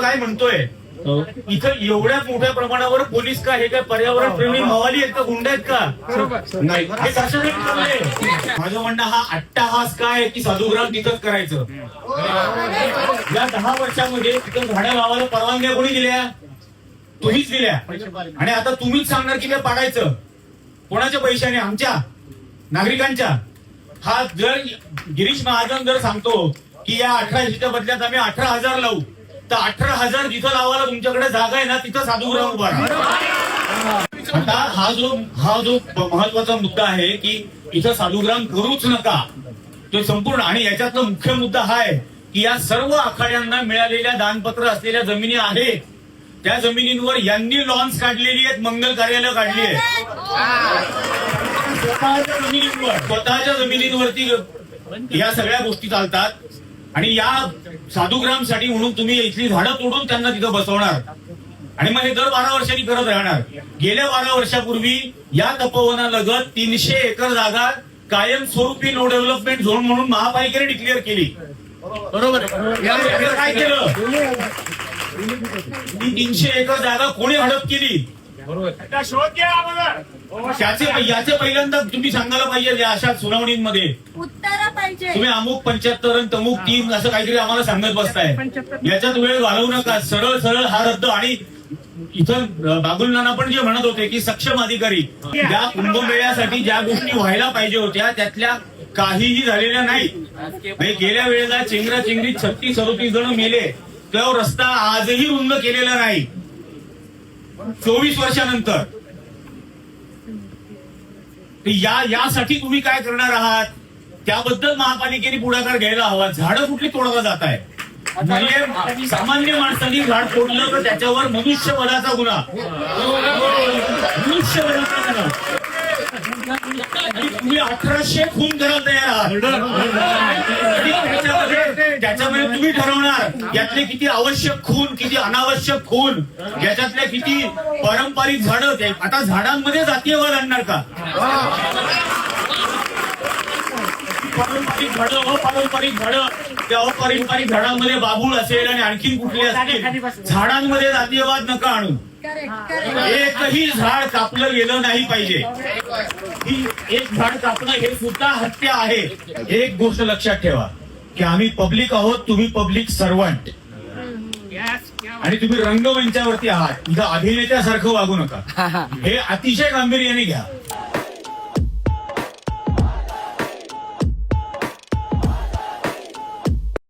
काय म्हणतोय इथं एवढ्या मोठ्या प्रमाणावर पोलीस का हे काय पर्यावरण प्रेमी मवाली आहेत का गुंड आहेत का नाही हे कशासाठी चाललंय? माझं म्हणणं हा अट्टाहास काय की साधुग्राम तिथंच करायचं. या 10 वर्षामध्ये तिथं झाडं लावायला परवानग्या कोणी दिल्या? तुम्हीच दिल्या. आणि आता तुम्हीच सांगणार की ते पाडायचं कोणाच्या पैशाने? आमच्या नागरिकांच्या. हा जर गिरीश महाजन जर सांगतो की या 1800च्या बदल्यात आम्ही 18,000 लावू, तर 18,000 जिथं लावायला तुमच्याकडे जागा आहे ना तिथं साधुग्राम उभा राहा. आता हा जो महत्वाचा मुद्दा आहे की इथं साधुग्राम करूच नका तो संपूर्ण. आणि याच्यातला मुख्य मुद्दा हा आहे की या सर्व आखाड्यांना मिळालेल्या दानपत्र असलेल्या जमिनी आहेत, त्या जमिनींवर यांनी लॉन्स काढलेली आहेत, मंगल कार्यालय काढली आहेत. स्वतःच्या जमिनींवरती या सगळ्या गोष्टी चालतात. आणि या साधुग्रामसाठी म्हणून तुम्ही इथली झाडं तोडून त्यांना तिथं बसवणार आणि मग हे दर 12 वर्षांनी करत राहणार. गेल्या 12 वर्षापूर्वी या तपोवनालगत 300 एकर जागा कायमस्वरूपी नो डेव्हलपमेंट झोन म्हणून महापालिकेने डिक्लेअर केली. बरोबर. काय केलं? 300 एकर जागा कोणी हडप केली? शोध घ्या. याचे पहिल्यांदा तुम्ही सांगायला पाहिजे अशा सुनावणींमध्ये उत्तर पाहिजे. तुम्ही अमुक 75 आणि तमुक 3 असं काहीतरी आम्हाला सांगत बसताय. याच्यात वेळ घालवू नका. सरळ सरळ हा रद्द. आणि इथं बाबुल नाना पण जे म्हणत होते की सक्षम अधिकारी, ज्या कुंभमेळ्यासाठी ज्या गोष्टी व्हायला पाहिजे होत्या त्यातल्या काहीही झालेल्या नाही. गेल्या वेळेला चेंगराचेंगरीत 36-37 जण मेले, तो रस्ता आजही रुंद केलेला नाही 24 वर्षानंतर. यासाठी तुम्ही काय करणार आहात त्याबद्दल महापालिकेने पुढाकार घ्यायला हवा. झाडं कुठली तोडला जात आहे? म्हणजे सामान्य माणसांनी झाड तोडलं तर त्याच्यावर मनुष्यवधाचा गुन्हा. मनुष्यवधाचा गुन्हा. तुम्ही 1800 खून करायला तयार आहात. त्याच्यामध्ये तुम्ही ठरवणार यातले किती आवश्यक खून, किती अनावश्यक खून, याच्यातल्या किती पारंपरिक झाडं. आता झाडांमध्ये जातीयवाद आणणार का? पारंपरिक झाडं, अपारंपरिक झाडं, त्या अपारंपरिक झाडांमध्ये बाबूळ असेल आणि आणखी कुठले असतील, झाडांमध्ये जातीयवाद नका आणू. एकही झाड कापलं गेलं नाही पाहिजे. एक झाड कापणं हे सुद्धा हत्या आहे. एक गोष्ट लक्षात ठेवा की आम्ही पब्लिक आहोत, तुम्ही पब्लिक सर्वंट. आणि तुम्ही रंगमंचावरती आहात, इथं अभिनेत्यासारखं वागू नका. हे अतिशय गांभीर्याने घ्या.